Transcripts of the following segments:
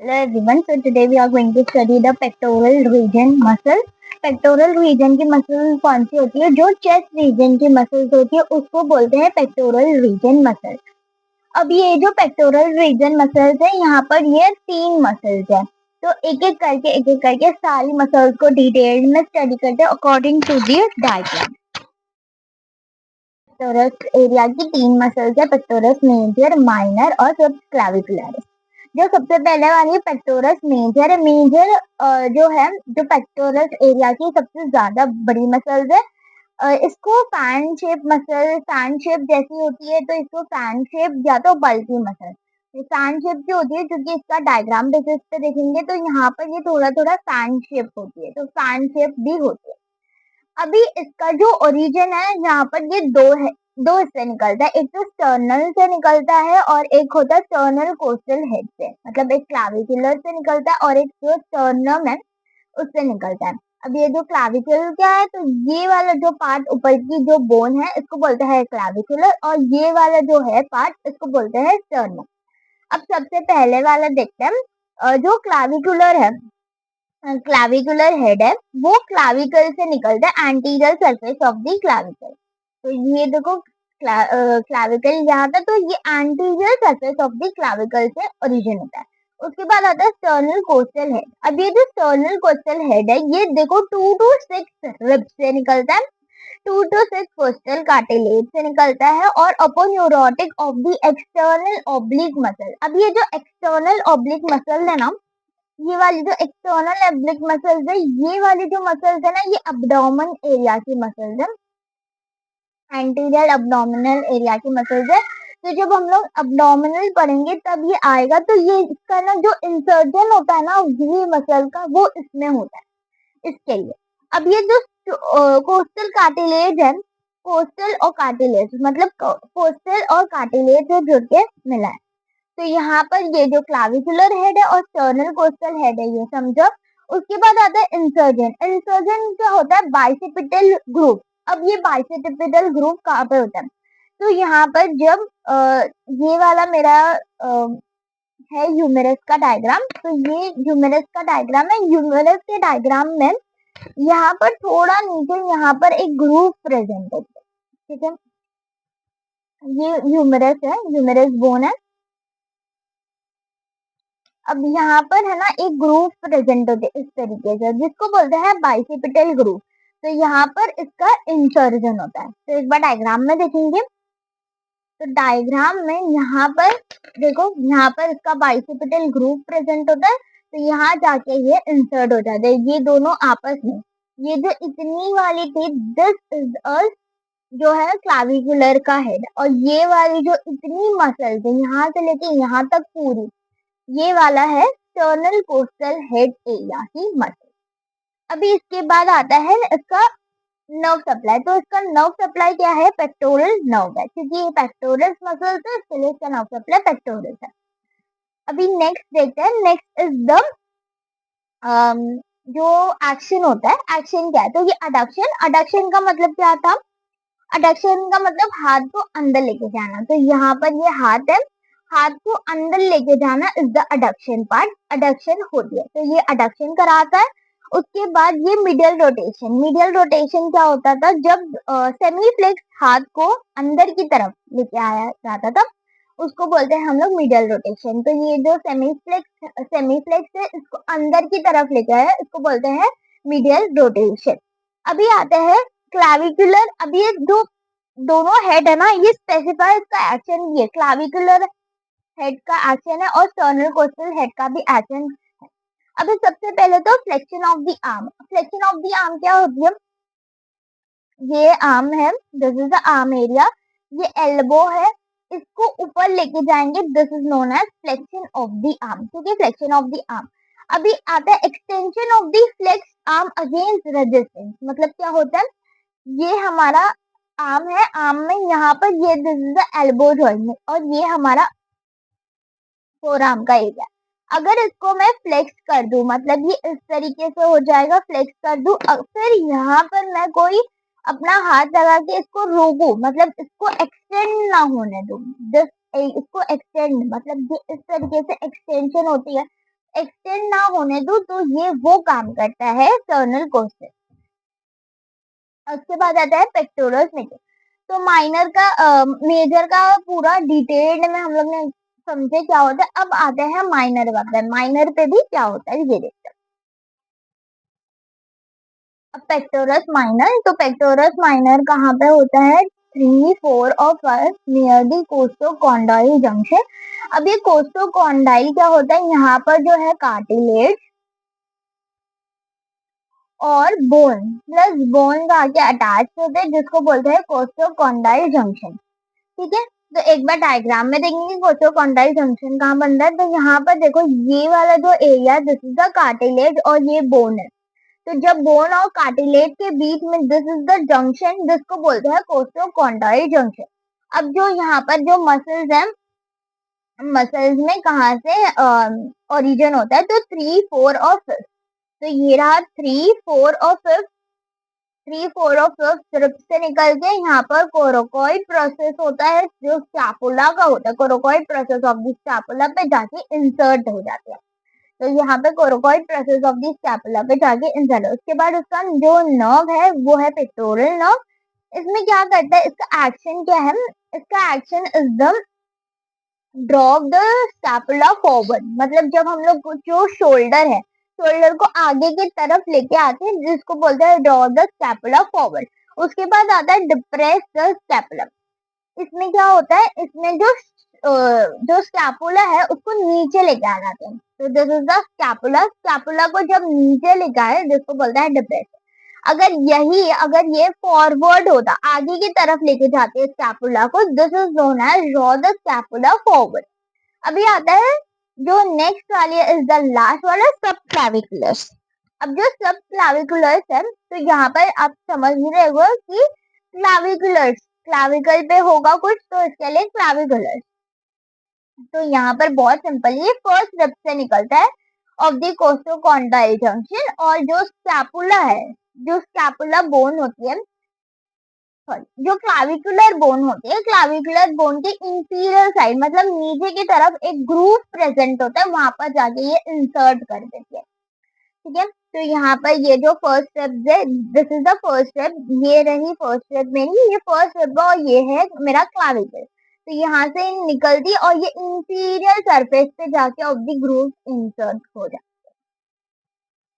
Hello everyone. So today we are going to study the pectoral region muscle. Pectoral region की muscle कौन सी होती है? जो chest region की मसल्स होती है उसको बोलते हैं पेक्टोरल रीजन मसल। अब ये जो पेक्टोरल रीजन मसल्स है, यहाँ पर ये 3 मसल्स है। तो एक एक करके सारी मसल्स को डिटेल में स्टडी करते हैं according to the diagram. Pectorals area की 3 मसल्स है, पेक्टोरस मेजर, माइनर और सब क्लाविकुलर। जो सबसे पहले वाली पेक्टोरस मेजर है। मेजर जो है, जो पेक्टोरस एरिया की सबसे ज्यादा बड़ी मसल्स है। इसको fan shape muscle, fan shape जैसी होती है तो इसको फैन शेप या तो बल्की मसल, फैन शेप जो होती है, क्योंकि इसका डायग्राम बेसिस पे देखेंगे तो यहाँ पर ये थोड़ा थोड़ा फैन शेप होती है, तो फैन शेप भी होती है। अभी इसका जो ओरिजिन है, यहाँ पर ये दो हिस्से निकलता है। एक तो स्टर्नल से निकलता है और एक होता है स्टर्नल कोस्टल हेड से, मतलब एक क्लाविकुलर से निकलता है और एक जो स्टर्नम है उससे निकलता है। अब ये जो क्लाविकुलर क्या है, तो ये वाला जो पार्ट ऊपर की जो बोन है इसको बोलते हैं क्लाविकुलर, और ये वाला जो है पार्ट इसको बोलते हैं स्टर्नम। अब सबसे पहले वाला देखते हैं। जो क्लाविकुलर है, क्लाविकुलर हेड है, वो क्लाविकल से निकलता है, anterior surface of the clavicle. तो ये देखो क्लाविकल यहाँ था, तो ये anterior surface of the clavicle से ओरिजिन होता है। उसके बाद आता है स्टर्नल कोस्टल हेड। अब ये जो स्टर्नल कोस्टल हेड है, ये देखो 2 to 6 रिब्स से निकलता है, 2 to 6 कोस्टल कार्टिलेज से निकलता है और aponeurotic of the external oblique muscle. अब ये जो एक्सटर्नल ऑब्लिक मसल है ना, ये वाली जो एक्सटर्नल एब्लिक मसल्स है, ये वाली जो मसल्स है ना, ये अब्डोमेन एरिया की मसल्स है, एंटीरियर अब्डोमिनल एरिया की मसल्स है। तो जब हम लोग अब्डोमिनल पढ़ेंगे तब ये आएगा, तो ये इसका ना जो इंसर्जन होता है ना ये मसल का, वो इसमें होता है, इसके लिए। अब ये जो कोस्टल कार्टिलेज है, कोस्टल और कार्टिलेज मतलब कोस्टल और कार्टिलेज जो जुड़ के मिला है, तो यहाँ पर ये जो क्लाविकुलर हेड है और स्टर्नल कोस्टल हेड है, ये समझो। उसके बाद आता है इंसर्जन। इंसर्जन क्या होता है? Bicipital group. अब ये बाइसेपिटल ग्रुप कहाँ पे होता है? तो यहाँ पर जब ये वाला मेरा है ह्यूमेरस का डायग्राम, तो ये ह्यूमेरस का डायग्राम है। ह्यूमेरस के डायग्राम में यहाँ पर थोड़ा नीचे यहाँ पर एक ग्रुप प्रेजेंट है, ठीक है। ये ह्यूमेरस है, ह्यूमेरस बोन है। अब यहाँ पर है ना एक ग्रुप प्रेजेंट होते इस तरीके से, जिसको बोलते हैं बाइसेपिटल ग्रुप। तो यहाँ पर इसका इंसर्जन होता है। तो एक बार डायग्राम में देखेंगे, तो डायग्राम में यहाँ पर देखो, यहाँ पर इसका बाइसेपिटल ग्रुप प्रेजेंट होता है, तो यहाँ जाके ये इंसर्ट हो जाता है, ये दोनों आपस में। ये जो इतनी वाली थी, दिस इज अ जो है क्लाविकुलर का हेड, और ये वाली जो इतनी मसल थी यहाँ से लेके यहाँ तक पूरी, ये वाला है स्टर्नल कोस्टल हेड एरिया की मसल। अभी इसके बाद आता है इसका नर्व सप्लाई। तो इसका नर्व सप्लाई क्या है? पेक्टोरल नर्व है, क्योंकि ये पेक्टोरल मसल है, इसलिए इसका नर्व सप्लाई पेक्टोरल है। अभी नेक्स्ट देखते हैं, नेक्स्ट इज द जो एक्शन होता है। एक्शन क्या है? तो ये अडक्शन। अडक्शन का मतलब क्या था? अडक्शन का मतलब हाथ को अंदर लेके जाना। तो यहाँ पर ये हाथ है, हाथ को अंदर लेके जाना is the adduction part, adduction होती है, तो ये अडक्शन कराता है। उसके बाद ये मिडियल रोटेशन। मिडियल रोटेशन क्या होता था? जब सेमी फ्लेक्स हाथ को अंदर की तरफ लेके आया जाता था, उसको बोलते हैं हम लोग मिडियल रोटेशन। तो ये जो सेमी फ्लेक्स है, इसको अंदर की तरफ लेके आया, इसको बोलते हैं मिडियल रोटेशन। अभी आते हैं क्लाविकुलर। अब ये जो दोनों हेड है ना, ये स्पेसिफाई इसका एक्शन भी है। क्लाविकुलर हेड का एक्शन है और स्टर्नल कोस्टल हेड का भी एक्शन है। अभी सबसे पहले तो flexion of the arm. Flexion of the arm क्या होती है? ये आर्म है, this is the arm area, ये एल्बो है, इसको ऊपर लेके जाएंगे, this is known as flexion of the arm, ठीक है, फ्लेक्शन ऑफ द आर्म। अभी आता है extension of the flex arm against resistance. मतलब क्या होता है? ये हमारा आर्म है, आर्म में यहाँ पर ये this is the elbow joint, और ये हमारा फोर आर्म का एरिया। अगर इसको मैं फ्लेक्स कर दूं, मतलब ये इस तरीके से हो जाएगा, फ्लेक्स कर दूं, फिर यहाँ पर मैं कोई अपना हाथ लगा के इसको रोकूं, मतलब इसको एक्सटेंड ना होने दूं, जस्ट इसको एक्सटेंड, मतलब ये इस तरीके से एक्सटेंशन होती है, एक्सटेंड ना होने दूं तो ये वो काम करता है एक्सटर्नल कोस्टल। उसके बाद आता है पेक्टोरस मेजर। तो माइनर का मेजर का पूरा डिटेल्ड में हम लोग ने समझे क्या होता है। अब आते हैं माइनर वाला, माइनर पे भी क्या होता है ये देखते हैं। अब पेक्टोरस माइनर, तो पेक्टोरस माइनर कहाँ पे होता है, 3, 4 और 5 नियर दी कोस्टोकॉन्डाइल जंक्शन। अब ये कोस्टोकॉन्डाइल क्या होता है, यहाँ पर जो है कार्टिलेज और बोन प्लस बोन आके अटैच होते हैं, जिसको बोलते हैं कोस्टोकॉन्डाइल जंक्शन। ठीक है, तो एक बार डायग्राम में देखेंगे कोस्टोकॉन्डाइल जंक्शन कहाँ बन रहा है। तो यहाँ पर देखो ये वाला जो area, this is the cartilage और ये बोन है। तो जब बोन और कार्टिलेज के बीच में दिस इज द जंक्शन, जिसको बोलते हैं कोस्टोकॉन्डाइल जंक्शन। अब जो यहाँ पर जो मसल्स है, मसल्स में कहाँ से ओरिजिन होता है, तो 3, 4 और 5। तो ये रहा 3, 4 और 5। 3, 4 और 5 सिर्फ से निकल के यहाँ पर कोरोकॉइड प्रोसेस होता है, जो स्कैपुला का होता है। Coracoid process of the scapula पे जाके इंसर्ट हो जाते हैं। तो यहाँ पे coracoid process of the scapula पे जाके इंसर्ट हो। उसके बाद उसका जो नर्व है वो है पेक्टोरल नर्व। इसमें क्या करता है, इसका एक्शन क्या है, इसका action is the drop the scapula forward. मतलब जब हम लोग जो शोल्डर है, शोल्डर को आगे की तरफ लेके आते हैं, जिसको बोलते हैं ड्रॉ द स्कैपुला फॉरवर्ड। उसके बाद आता है डिप्रेस द स्कैपुला। इसमें क्या होता है, इसमें जो स्कैपुला है उसको नीचे लेके आ जाते हैं। तो this is the scapula. Scapula को जब नीचे लेके आए, जिसको बोलते हैं डिप्रेस। अगर ये फॉरवर्ड होता, आगे की तरफ लेके जाते हैं स्कैपुला को, this is known as draw the scapula forward. अभी आता है जो नेक्स्ट वाली इज द लास्ट वाला, सब क्लैविकुलस। अब जो सब क्लैविकुलस है, तो यहाँ पर आप समझ रहे हो कि क्लैविकुलस, क्लैविकल पे होगा कुछ, तो इसके लिए क्लैविकुलस। तो यहाँ पर बहुत सिंपल, ये फर्स्ट स्टेप से निकलता है ऑफ द कोस्टोकॉन्डाइल जंक्शन। और जो स्कैपुला है, जो स्कैपुला बोन होती है, सॉरी, जो क्लाविकुलर बोन होती है, क्लाविकुलर बोन के इंटीरियर साइड, मतलब नीचे की तरफ एक ग्रूव प्रेजेंट होता है, वहां पर जाके ये इंसर्ट कर देती है। ठीक है, तो यहाँ पर ये जो फर्स्ट स्टेप है, this is the first step, ये रही फर्स्ट स्टेप मेरी, ये फर्स्ट स्टेप और ये है मेरा क्लाविकल। तो यहाँ से निकलती और ये इंटीरियर सरफेस पे जाके ऑफ द ग्रूव इंसर्ट हो जाती है।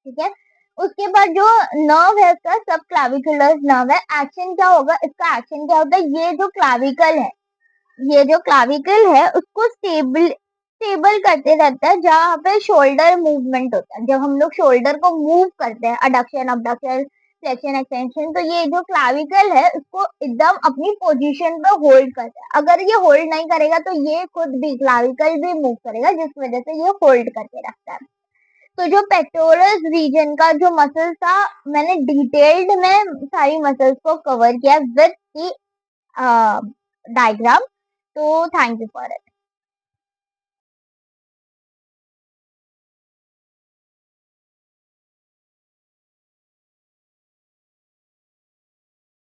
ठीक है, उसके बाद जो नर्व है इसका सब क्लाविकुलर नर्व है। एक्शन क्या होगा, इसका एक्शन क्या होता है, ये जो क्लाविकल है, ये जो क्लाविकल है उसको स्टेबल स्टेबल करते रहता है, जहाँ पे शोल्डर मूवमेंट होता है। जब हम लोग शोल्डर को मूव करते हैं, अडक्शन अबडक्शन फ्लेक्शन एक्सटेंशन, तो ये जो क्लाविकल है उसको एकदम अपनी पोजीशन पे होल्ड करता है। अगर ये होल्ड नहीं करेगा तो ये खुद भी क्लाविकल भी मूव करेगा, जिस वजह से ये होल्ड करके रखता है। तो जो पेक्टोरस रीजन का जो मसल्स था, मैंने डिटेल्ड में सारी मसल्स को कवर किया विद दी डायग्राम। तो थैंक यू फॉर इट।